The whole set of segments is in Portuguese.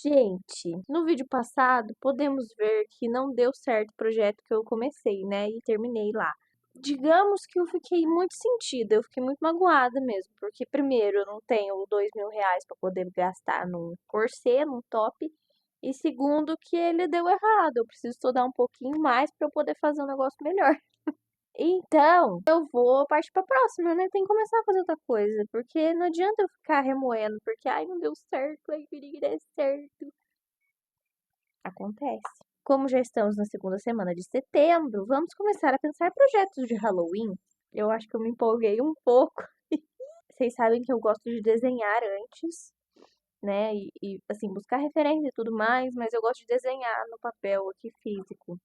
Gente, no vídeo passado podemos ver que não deu certo o projeto que eu comecei, né? E terminei lá. Digamos que eu fiquei muito sentida, eu fiquei muito magoada mesmo, porque primeiro eu não tenho R$ 2.000 para poder gastar num corset, num top, e segundo que ele deu errado, eu preciso estudar um pouquinho mais para eu poder fazer um negócio melhor. Então, eu vou partir pra próxima, né? Tem que começar a fazer outra coisa, porque não adianta eu ficar remoendo, porque ai, não deu certo, ai, queria que desse certo. Acontece. Como já estamos na segunda semana de setembro, vamos começar a pensar projetos de Halloween. Eu acho que eu me empolguei um pouco. Vocês sabem que eu gosto de desenhar antes, né? Assim, buscar referência e tudo mais, mas eu gosto de desenhar no papel aqui físico.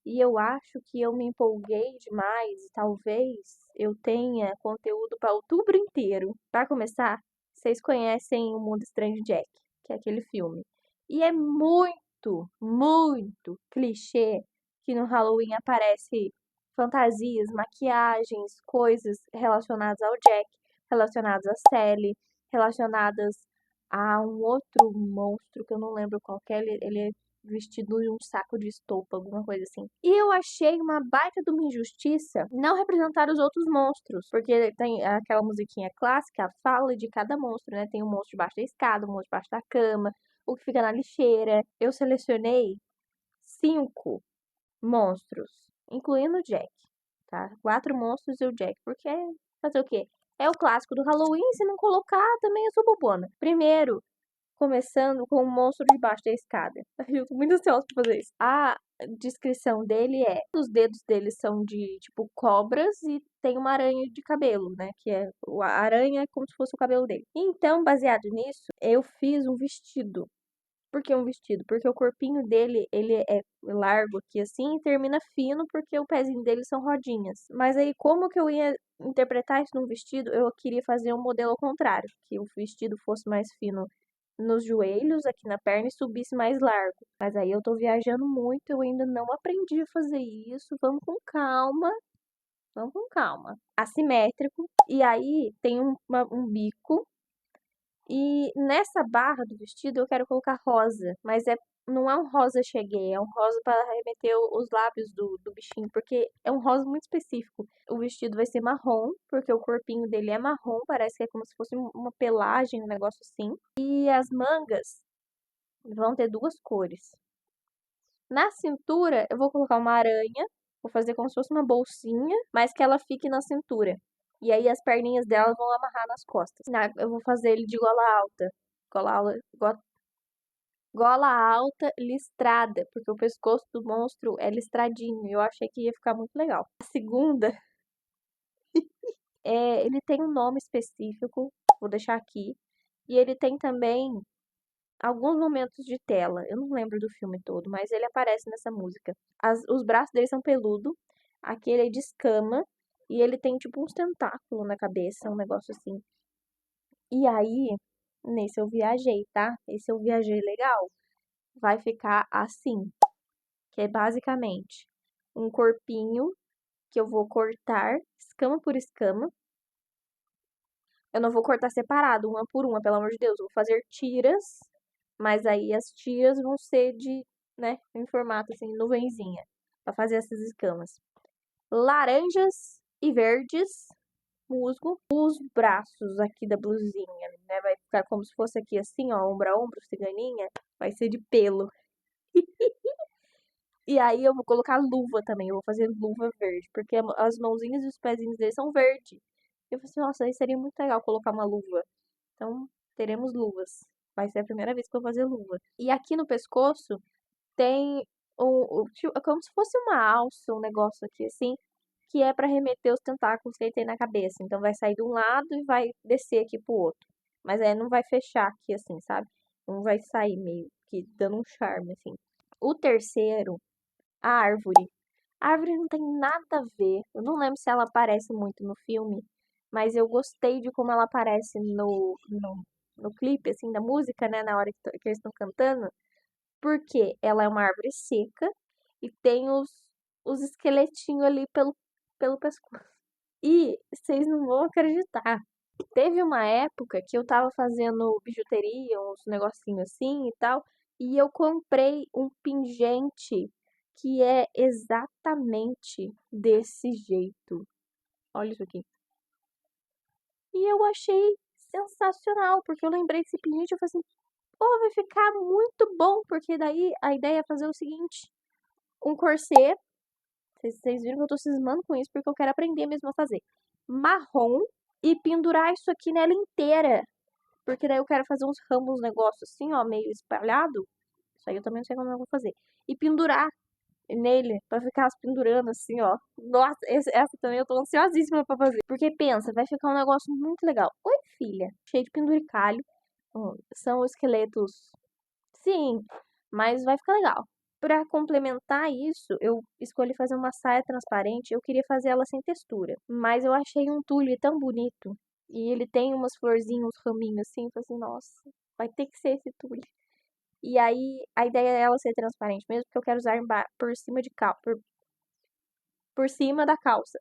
E eu acho que eu me empolguei demais e talvez eu tenha conteúdo para outubro inteiro. Para começar, vocês conhecem O Mundo Estranho de Jack, que é aquele filme. E é muito, muito clichê que no Halloween aparece fantasias, maquiagens, coisas relacionadas ao Jack, relacionadas a Sally, relacionadas a um outro monstro que eu não lembro qual que é. Ele é vestido em um saco de estopa, alguma coisa assim. E eu achei uma baita de uma injustiça não representar os outros monstros, porque tem aquela musiquinha clássica, a fala de cada monstro, né? Tem um monstro debaixo da escada, um monstro debaixo da cama, o que fica na lixeira. Eu selecionei 5 monstros, incluindo o Jack, tá? 4 monstros e o Jack, porque fazer o quê? É o clássico do Halloween, se não colocar, também eu sou bobona. Primeiro, começando com o monstro debaixo da escada. Eu tô muito ansiosa pra fazer isso. A descrição dele é: os dedos dele são de tipo cobras e tem uma aranha de cabelo, né? Que é a aranha é como se fosse o cabelo dele. Então, baseado nisso, eu fiz um vestido. Por que um vestido? Porque o corpinho dele, ele é largo aqui assim e termina fino porque o pezinho dele são rodinhas. Mas aí, como que eu ia interpretar isso num vestido? Eu queria fazer um modelo ao contrário, que o vestido fosse mais fino nos joelhos, aqui na perna e subisse mais largo. Mas aí eu tô viajando muito, eu ainda não aprendi a fazer isso. Vamos com calma. Vamos com calma. Assimétrico. E aí tem um bico. E nessa barra do vestido eu quero colocar rosa. Mas não é um rosa cheguei, é um rosa para remeter os lábios do bichinho. Porque é um rosa muito específico. O vestido vai ser marrom, porque o corpinho dele é marrom. Parece que é como se fosse uma pelagem, um negócio assim. E as mangas vão ter 2 cores. Na cintura, eu vou colocar uma aranha, vou fazer como se fosse uma bolsinha, mas que ela fique na cintura. E aí as perninhas dela vão amarrar nas costas. Eu vou fazer ele de gola alta. Gola alta listrada, porque o pescoço do monstro é listradinho. Eu achei que ia ficar muito legal. A segunda, ele tem um nome específico, vou deixar aqui. E ele tem também alguns momentos de tela. Eu não lembro do filme todo, mas ele aparece nessa música. Os braços dele são peludos, aquele é de escama, e ele tem tipo uns tentáculos na cabeça, um negócio assim. E aí, nesse eu viajei, tá? Esse eu viajei legal. Vai ficar assim, que é basicamente um corpinho que eu vou cortar escama por escama. Eu não vou cortar separado, uma por uma, pelo amor de Deus. Eu vou fazer tiras, mas aí as tiras vão ser né, em formato assim, nuvenzinha, pra fazer essas escamas. Laranjas e verdes, musgo. Os braços aqui da blusinha, né, vai ficar como se fosse aqui assim, ó, ombro a ombro, ciganinha. Vai ser de pelo. E aí eu vou colocar luva também, eu vou fazer luva verde, porque as mãozinhas e os pezinhos dele são verde. Eu falei assim, nossa, aí seria muito legal colocar uma luva. Então, teremos luvas. Vai ser a primeira vez que eu vou fazer luva. E aqui no pescoço tem é como se fosse uma alça, um negócio aqui assim, que é para remeter os tentáculos que ele tem na cabeça. Então vai sair de um lado e vai descer aqui pro outro. Mas aí não vai fechar aqui assim, sabe? Não vai sair meio que dando um charme assim. O terceiro, a árvore. A árvore não tem nada a ver. Eu não lembro se ela aparece muito no filme, mas eu gostei de como ela aparece no clipe, assim, da música, né? Na hora que eles estão cantando. Porque ela é uma árvore seca e tem os esqueletinhos ali pelo pescoço. E vocês não vão acreditar. Teve uma época que eu tava fazendo bijuteria, uns negocinhos assim e tal, e eu comprei um pingente que é exatamente desse jeito. Olha isso aqui. E eu achei sensacional, porque eu lembrei desse pingente, eu falei assim, pô, vai ficar muito bom, porque daí a ideia é fazer o seguinte, um corset, vocês viram que eu tô cismando com isso, porque eu quero aprender mesmo a fazer, marrom, e pendurar isso aqui nela inteira. Porque daí eu quero fazer uns ramos, uns negócios assim, ó, meio espalhado. Isso aí eu também não sei como eu vou fazer. E pendurar nele, pra ficar as pendurando assim, ó. Nossa, essa também eu tô ansiosíssima pra fazer. Porque pensa, vai ficar um negócio muito legal. Oi, filha. Cheio de penduricalho. São esqueletos. Sim, mas vai ficar legal. Pra complementar isso, eu escolhi fazer uma saia transparente. Eu queria fazer ela sem textura. Mas eu achei um tule tão bonito. E ele tem umas florzinhas, uns raminhos assim. Eu falei assim, nossa, vai ter que ser esse tule. E aí, a ideia é ela ser transparente mesmo, porque eu quero usar por cima de por cima da calça.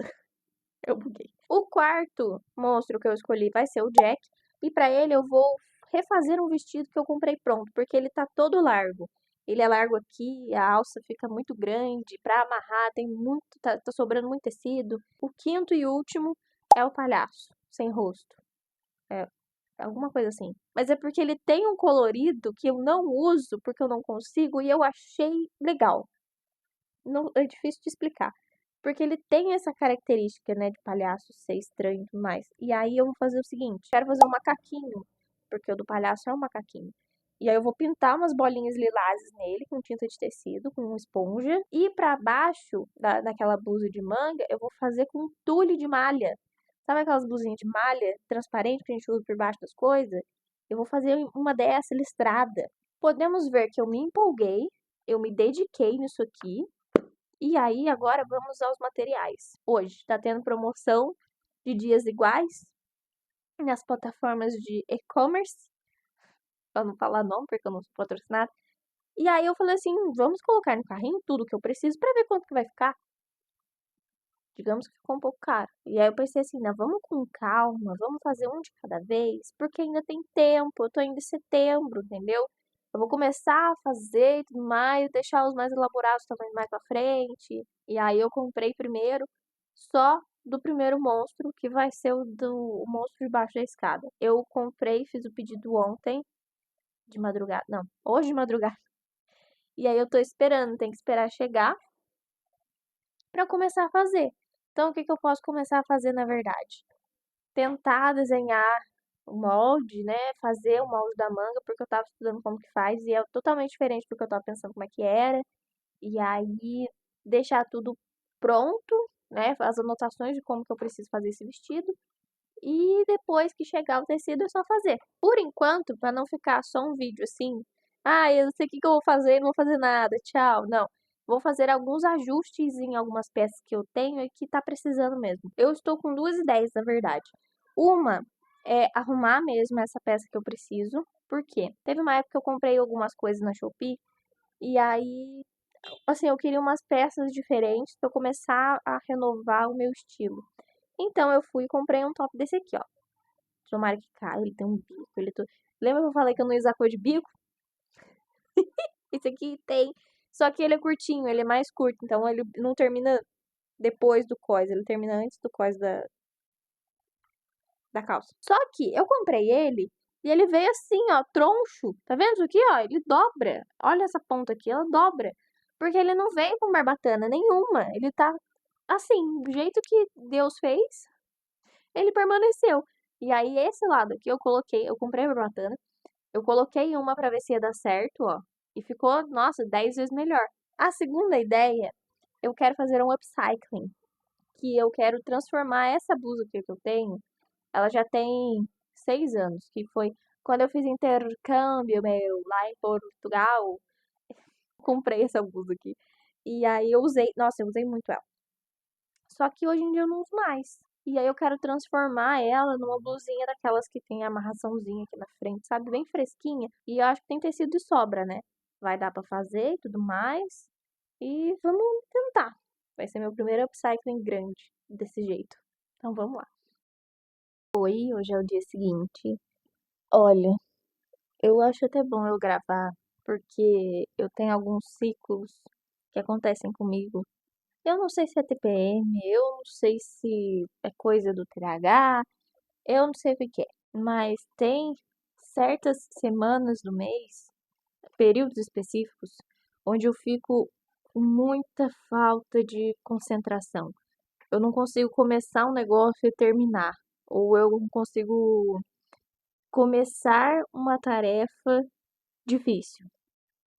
Eu buguei. O quarto monstro que eu escolhi vai ser o Jack. E pra ele eu vou refazer um vestido que eu comprei pronto, porque ele tá todo largo. Ele é largo aqui, a alça fica muito grande, pra amarrar tem muito, tá sobrando muito tecido. O quinto e último é o palhaço, sem rosto. É, alguma coisa assim. Mas é porque ele tem um colorido que eu não uso, porque eu não consigo, e eu achei legal. Não, é difícil de explicar. Porque ele tem essa característica, né, de palhaço ser estranho e tudo mais. E aí eu vou fazer o seguinte, quero fazer um macaquinho, porque o do palhaço é um macaquinho. E aí eu vou pintar umas bolinhas lilazes nele com tinta de tecido, com esponja. E pra baixo daquela blusa de manga, eu vou fazer com tule de malha. Sabe aquelas blusinhas de malha transparente que a gente usa por baixo das coisas? Eu vou fazer uma dessa listrada. Podemos ver que eu me empolguei, eu me dediquei nisso aqui. E aí, agora vamos aos materiais. Hoje está tendo promoção de dias iguais nas plataformas de e-commerce, para não falar nome, porque eu não sou patrocinada. E aí eu falei assim, vamos colocar no carrinho tudo que eu preciso para ver quanto que vai ficar. Digamos que ficou um pouco caro. E aí eu pensei assim, não, vamos com calma, vamos fazer um de cada vez, porque ainda tem tempo, eu tô ainda em setembro, entendeu? Eu vou começar a fazer e tudo mais, deixar os mais elaborados também mais pra frente. E aí eu comprei primeiro só do primeiro monstro, que vai ser o monstro debaixo da escada. Eu comprei, fiz o pedido ontem, de madrugada. Não, hoje de madrugada. E aí eu tô esperando, tem que esperar chegar pra eu começar a fazer. Então, o que que eu posso começar a fazer na verdade? Tentar desenhar o molde, né? Fazer o molde da manga, porque eu tava estudando como que faz e é totalmente diferente do que eu tava pensando como é que era. E aí deixar tudo pronto, né? As anotações de como que eu preciso fazer esse vestido. E depois que chegar o tecido é só fazer. Por enquanto, para não ficar só um vídeo assim, ah, eu não sei o que que eu vou fazer, não vou fazer nada, tchau. Não. Vou fazer alguns ajustes em algumas peças que eu tenho e que tá precisando mesmo. Eu estou com duas ideias, na verdade. Uma é arrumar mesmo essa peça que eu preciso. Por quê? Teve uma época que eu comprei algumas coisas na Shopee e aí, assim, eu queria umas peças diferentes para eu começar a renovar o meu estilo. Então eu fui e comprei um top desse aqui, ó. Tomara que caia, ele tem um bico, Lembra que eu falei que eu não ia usar cor de bico? Esse aqui tem. Só que ele é curtinho, ele é mais curto, então ele não termina depois do cós, ele termina antes do cós da calça. Só que eu comprei ele e ele veio assim, ó, troncho. Tá vendo isso aqui, ó? Ele dobra. Olha essa ponta aqui, ela dobra. Porque ele não veio com barbatana nenhuma. Ele tá assim, do jeito que Deus fez, ele permaneceu. E aí esse lado aqui eu comprei a barbatana, eu coloquei uma pra ver se ia dar certo, ó, e ficou, nossa, 10 vezes melhor. A segunda ideia, eu quero fazer um upcycling, que eu quero transformar essa blusa aqui que eu tenho, ela já tem 6 anos, que foi quando eu fiz intercâmbio meu lá em Portugal, comprei essa blusa aqui. E aí eu usei, nossa, eu usei muito ela. Só que hoje em dia eu não uso mais. E aí eu quero transformar ela numa blusinha daquelas que tem amarraçãozinha aqui na frente, sabe? Bem fresquinha. E eu acho que tem tecido de sobra, né? Vai dar pra fazer e tudo mais. E vamos tentar. Vai ser meu primeiro upcycling grande desse jeito. Então vamos lá. Oi, hoje é o dia seguinte. Olha, eu acho até bom eu gravar, porque eu tenho alguns ciclos que acontecem comigo. Eu não sei se é TPM, eu não sei se é coisa do TDAH, eu não sei o que que é, mas tem certas semanas do mês, períodos específicos, onde eu fico com muita falta de concentração. Eu não consigo começar um negócio e terminar, ou eu não consigo começar uma tarefa difícil,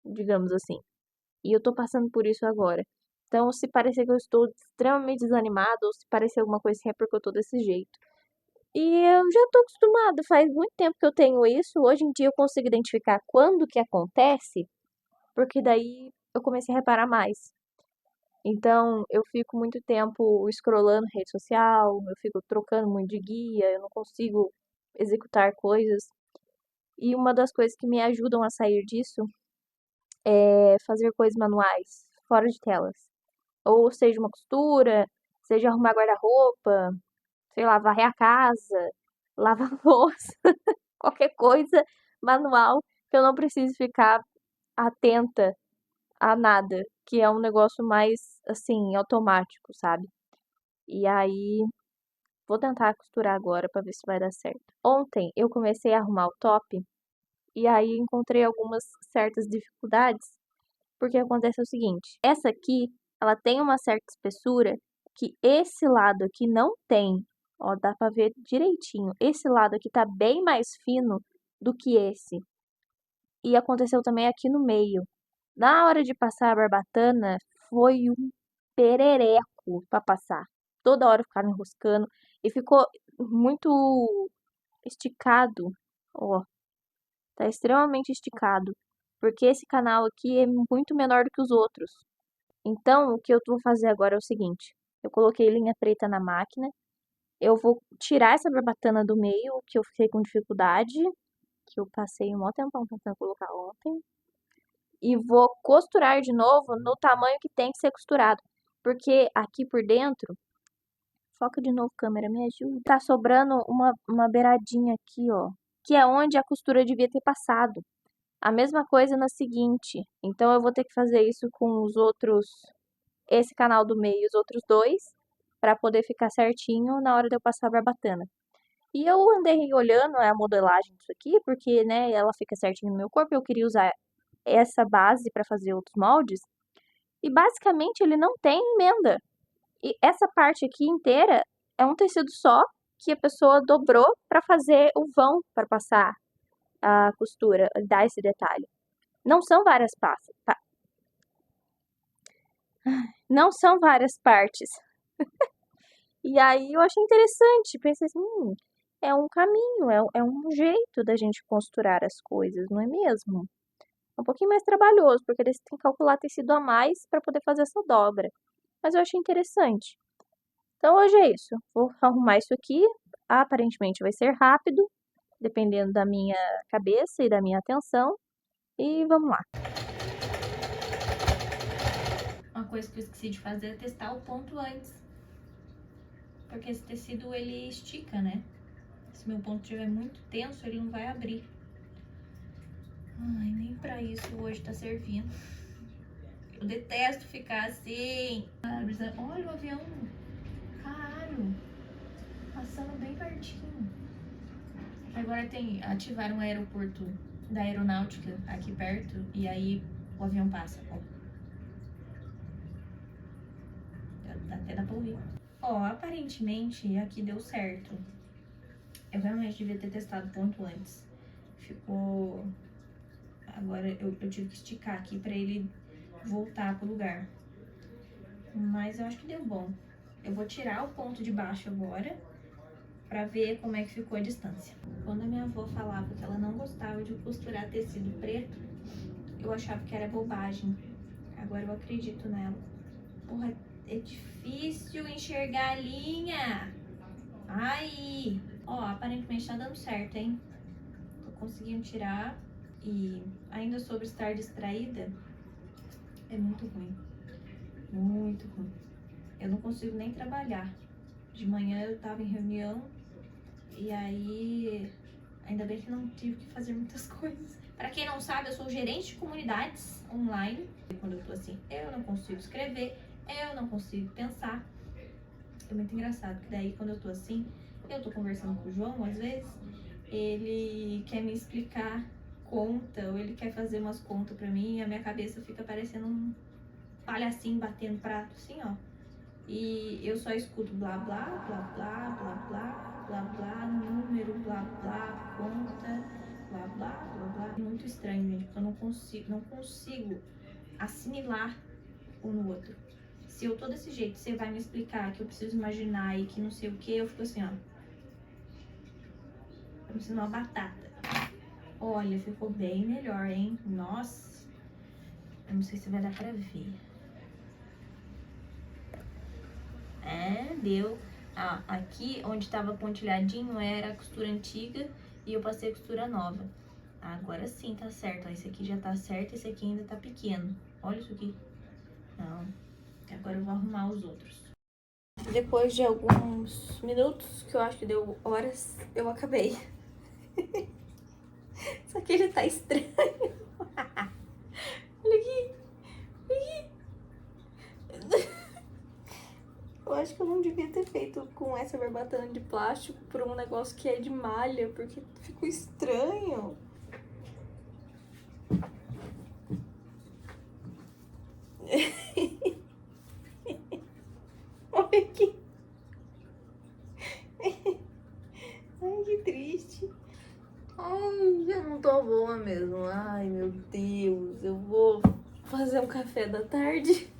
digamos assim. E eu tô passando por isso agora. Então, se parecer que eu estou extremamente desanimada, ou se parecer alguma coisa assim, é porque eu tô desse jeito. E eu já tô acostumada, faz muito tempo que eu tenho isso. Hoje em dia eu consigo identificar quando que acontece, porque daí eu comecei a reparar mais. Então, eu fico muito tempo scrollando rede social, eu fico trocando muito de guia, eu não consigo executar coisas. E uma das coisas que me ajudam a sair disso é fazer coisas manuais, fora de telas. Ou seja, uma costura, seja arrumar guarda-roupa, sei lá, varrer a casa, lavar louça, qualquer coisa manual que eu não preciso ficar atenta a nada, que é um negócio mais assim, automático, sabe? E aí, vou tentar costurar agora pra ver se vai dar certo. Ontem eu comecei a arrumar o top e aí encontrei algumas certas dificuldades. Porque acontece o seguinte, essa aqui, ela tem uma certa espessura que esse lado aqui não tem. Ó, dá pra ver direitinho. Esse lado aqui tá bem mais fino do que esse. E aconteceu também aqui no meio. Na hora de passar a barbatana, foi um perereco pra passar. Toda hora eu ficava enroscando e ficou muito esticado. Ó, tá extremamente esticado. Porque esse canal aqui é muito menor do que os outros. Então, o que eu vou fazer agora é o seguinte: eu coloquei linha preta na máquina, eu vou tirar essa barbatana do meio, que eu fiquei com dificuldade, que eu passei um maior tempão tentando colocar ontem, e vou costurar de novo no tamanho que tem que ser costurado, porque aqui por dentro, foca de novo, câmera, me ajuda, tá sobrando uma beiradinha aqui, ó, que é onde a costura devia ter passado. A mesma coisa na seguinte, então eu vou ter que fazer isso com os outros esse canal do meio e os outros dois, para poder ficar certinho na hora de eu passar a barbatana. E eu andei olhando a modelagem disso aqui, porque, né, ela fica certinho no meu corpo, eu queria usar essa base para fazer outros moldes, e basicamente ele não tem emenda. E essa parte aqui inteira é um tecido só que a pessoa dobrou para fazer o vão para passar a costura, dar esse detalhe. Não são várias não são várias partes. E aí eu achei interessante, pensei assim, é um caminho, é um jeito da gente costurar as coisas, não é mesmo? É um pouquinho mais trabalhoso, porque eles têm que calcular tecido a mais para poder fazer essa dobra. Mas eu achei interessante. Então hoje é isso. Vou arrumar isso aqui. Aparentemente vai ser rápido, dependendo da minha cabeça e da minha atenção. E vamos lá. Uma coisa que eu esqueci de fazer é testar o ponto antes. Porque esse tecido ele estica, né? Se meu ponto estiver muito tenso, ele não vai abrir. Ai, nem pra isso hoje tá servindo. Eu detesto ficar assim. Olha o avião. Caralho. Passando bem pertinho. Agora ativaram o aeroporto da aeronáutica aqui perto. E aí o avião passa. Ó. Até dá pra ouvir. Ó, aparentemente aqui deu certo. Eu realmente devia ter testado o ponto antes. Ficou... Agora eu tive que esticar aqui pra ele voltar pro lugar. Mas eu acho que deu bom. Eu vou tirar o ponto de baixo agora pra ver como é que ficou a distância. Quando a minha avó falava que ela não gostava de costurar tecido preto, eu achava que era bobagem. Agora eu acredito nela. Porra, é difícil enxergar a linha. Ai! Ó, aparentemente tá dando certo, hein? Tô conseguindo tirar. E ainda sobre estar distraída, é muito ruim. Muito ruim. Eu não consigo nem trabalhar. De manhã eu tava em reunião E aí, ainda bem que não tive que fazer muitas coisas. Pra quem não sabe, eu sou gerente de comunidades online. Quando eu tô assim, eu não consigo escrever, eu não consigo pensar. É muito engraçado, que daí quando eu tô assim, eu tô conversando com o João, às vezes, ele quer me explicar conta, ou ele quer fazer umas contas pra mim, e a minha cabeça fica parecendo um palhacinho batendo prato, assim, ó. E eu só escuto blá blá, blá blá, blá blá, blá blá, número, blá blá, conta, blá blá, blá blá. É muito estranho, gente, porque eu não consigo assimilar um no outro. Se eu tô desse jeito, você vai me explicar que eu preciso imaginar e que não sei o que, eu fico assim, ó. Eu me sinto uma batata. Olha, ficou bem melhor, hein? Nossa. Eu não sei se vai dar pra ver. É, deu. Ah, aqui onde tava pontilhadinho era a costura antiga e eu passei a costura nova. Agora sim tá certo. Ó, esse aqui já tá certo, esse aqui ainda tá pequeno. Olha isso aqui. Não. Agora eu vou arrumar os outros. Depois de alguns minutos, que eu acho que deu horas, eu acabei. Só que ele tá estranho. Olha aqui. Olha aqui. Eu acho que eu não devia ter feito com essa barbatana de plástico por um negócio que é de malha, porque ficou estranho. Olha aqui. Ai, que triste. Ai, eu não tô boa mesmo. Ai, meu Deus. Eu vou fazer um café da tarde.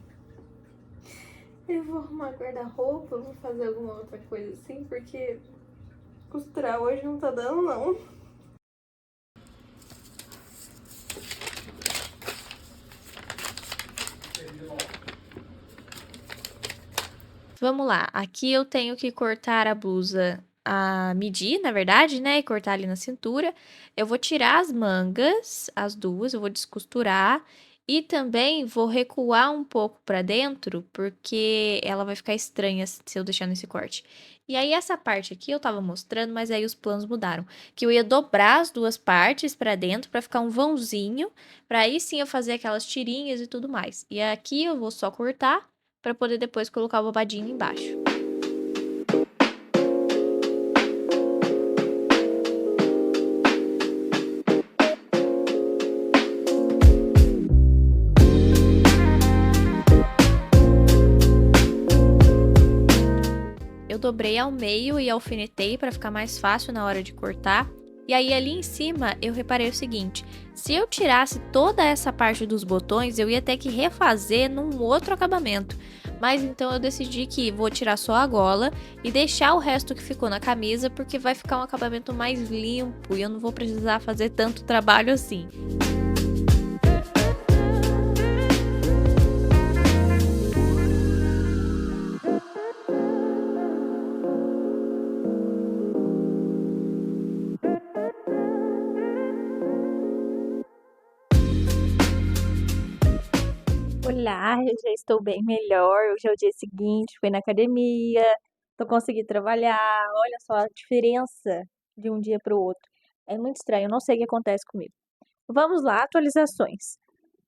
Eu vou arrumar guarda-roupa, vou fazer alguma outra coisa assim, porque costurar hoje não tá dando, não. Vamos lá, aqui eu tenho que cortar a blusa a medir, na verdade, né? E cortar ali na cintura. Eu vou tirar as mangas, as duas, eu vou descosturar. E também vou recuar um pouco pra dentro, porque ela vai ficar estranha se eu deixar nesse corte. E aí, essa parte aqui eu tava mostrando, mas aí os planos mudaram. Que eu ia dobrar as duas partes pra dentro, pra ficar um vãozinho. Pra aí sim eu fazer aquelas tirinhas e tudo mais. E aqui eu vou só cortar para poder depois colocar o babadinho embaixo. Eu dobrei ao meio e alfinetei para ficar mais fácil na hora de cortar. E aí ali em cima eu reparei o seguinte, se eu tirasse toda essa parte dos botões, eu ia ter que refazer num outro acabamento. Mas então eu decidi que vou tirar só a gola e deixar o resto que ficou na camisa, porque vai ficar um acabamento mais limpo e eu não vou precisar fazer tanto trabalho assim. Olá, eu já estou bem melhor. Hoje é o dia seguinte, fui na academia, tô conseguindo trabalhar. Olha só a diferença de um dia para o outro. É muito estranho, eu não sei o que acontece comigo. Vamos lá, atualizações.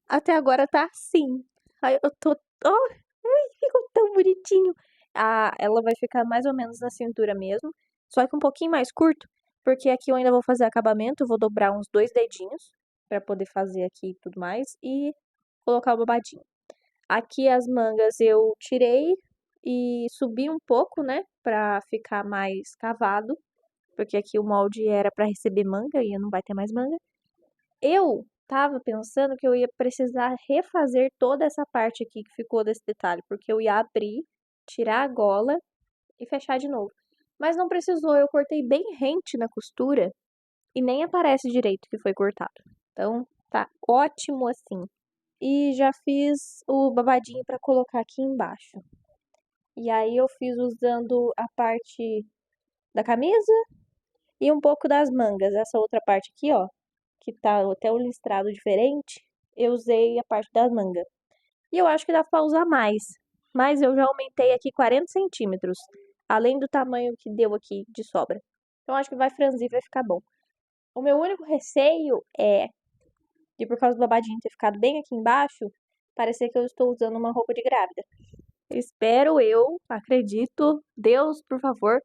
Até agora tá assim. Ai, eu tô. Oh, ai, ficou tão bonitinho. Ah, ela vai ficar mais ou menos na cintura mesmo, só que um pouquinho mais curto, porque aqui eu ainda vou fazer acabamento, vou dobrar uns 2 dedinhos para poder fazer aqui e tudo mais e colocar o babadinho. Aqui as mangas eu tirei e subi um pouco, né, pra ficar mais cavado, porque aqui o molde era pra receber manga e não vai ter mais manga. Eu tava pensando que eu ia precisar refazer toda essa parte aqui que ficou desse detalhe, porque eu ia abrir, tirar a gola e fechar de novo. Mas não precisou, eu cortei bem rente na costura e nem aparece direito que foi cortado. Então tá ótimo assim. E já fiz o babadinho para colocar aqui embaixo. E aí eu fiz usando a parte da camisa e um pouco das mangas. Essa outra parte aqui, ó, que tá até o listrado diferente, eu usei a parte das mangas. E eu acho que dá pra usar mais. Mas eu já aumentei aqui 40 centímetros, além do tamanho que deu aqui de sobra. Então acho que vai franzir, vai ficar bom. O meu único receio é de, por causa do babadinho ter ficado bem aqui embaixo, parecer que eu estou usando uma roupa de grávida. Espero eu, acredito, Deus, por favor,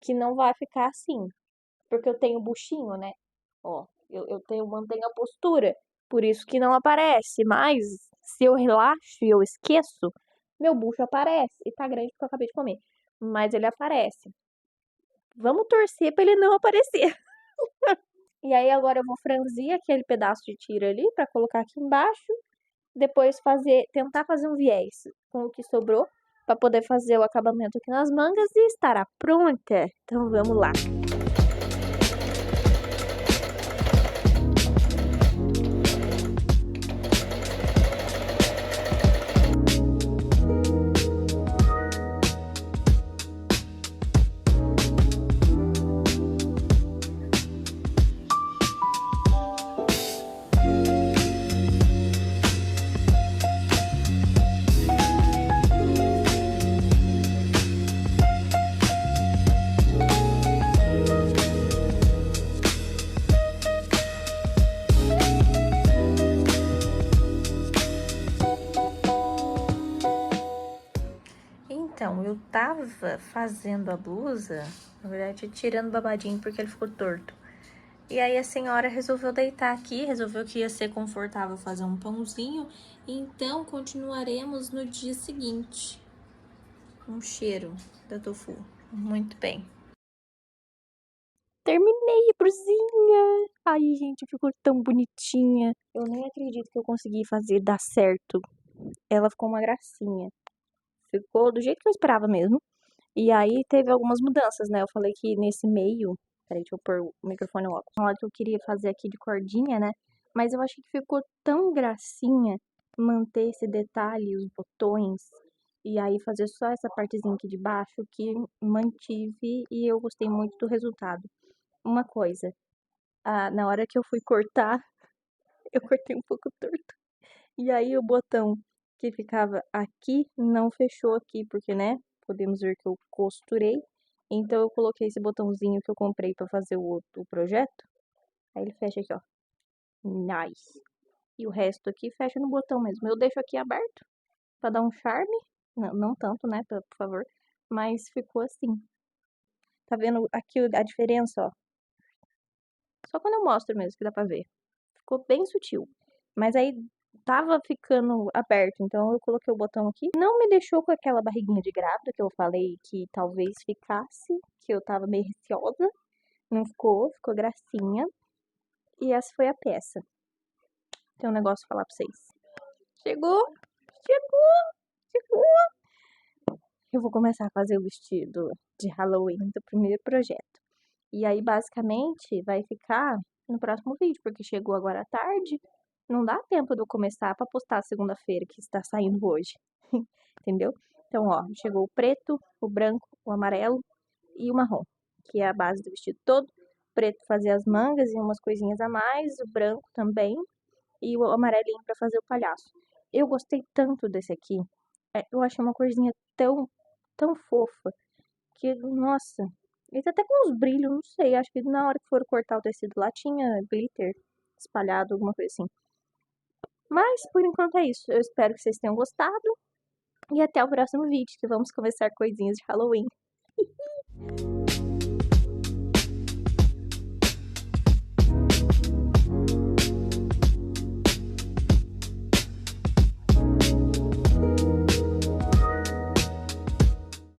que não vai ficar assim. Porque eu tenho buchinho, né? Ó, mantenho a postura. Por isso que não aparece. Mas se eu relaxo e eu esqueço, meu bucho aparece. E tá grande porque eu acabei de comer. Mas ele aparece. Vamos torcer pra ele não aparecer. E aí agora eu vou franzir aquele pedaço de tira ali pra colocar aqui embaixo. Depois tentar fazer um viés com o que sobrou pra poder fazer o acabamento aqui nas mangas e estará pronta. Então vamos lá. Então, eu tava fazendo a blusa, na verdade, tirando o babadinho porque ele ficou torto. E aí a senhora resolveu deitar aqui, resolveu que ia ser confortável fazer um pãozinho. Então, continuaremos no dia seguinte. Um cheiro da tofu. Muito bem. Terminei a brusinha. Ai, gente, ficou tão bonitinha. Eu nem acredito que eu consegui fazer dar certo. Ela ficou uma gracinha. Ficou do jeito que eu esperava mesmo. E aí teve algumas mudanças, né? Eu falei que nesse meio. Peraí, deixa eu pôr o microfone no óculos. Falar que eu queria fazer aqui de cordinha, né? Mas eu achei que ficou tão gracinha manter esse detalhe, os botões. E aí fazer só essa partezinha aqui de baixo que mantive e eu gostei muito do resultado. Uma coisa, na hora que eu fui cortar, eu cortei um pouco torto. E aí o botão que ficava aqui não fechou aqui, porque, né? Podemos ver que eu costurei. Então eu coloquei esse botãozinho que eu comprei pra fazer o projeto. Aí ele fecha aqui, ó. Nice. E o resto aqui fecha no botão mesmo. Eu deixo aqui aberto pra dar um charme. Não, não tanto, né? Por favor. Mas ficou assim. Tá vendo aqui a diferença, ó? Só quando eu mostro mesmo que dá pra ver. Ficou bem sutil. Mas aí tava ficando aberto, então eu coloquei o botão aqui. Não me deixou com aquela barriguinha de grávida que eu falei que talvez ficasse, que eu tava meio receosa. Não ficou, ficou gracinha. E essa foi a peça. Tem um negócio pra falar pra vocês. Chegou, chegou, chegou. Eu vou começar a fazer o vestido de Halloween do primeiro projeto. E aí, basicamente, vai ficar no próximo vídeo, porque chegou agora à tarde. Não dá tempo de eu começar pra postar segunda-feira, que está saindo hoje. Entendeu? Então, ó, chegou o preto, o branco, o amarelo e o marrom, que é a base do vestido todo. O preto fazia as mangas e umas coisinhas a mais, o branco também, e o amarelinho pra fazer o palhaço. Eu gostei tanto desse aqui. Eu achei uma corzinha tão fofa, que, nossa, ele tá até com uns brilhos, não sei, acho que na hora que for cortar o tecido lá tinha glitter espalhado, alguma coisa assim. Mas, por enquanto é isso. Eu espero que vocês tenham gostado. E até o próximo vídeo, que vamos começar coisinhas de Halloween.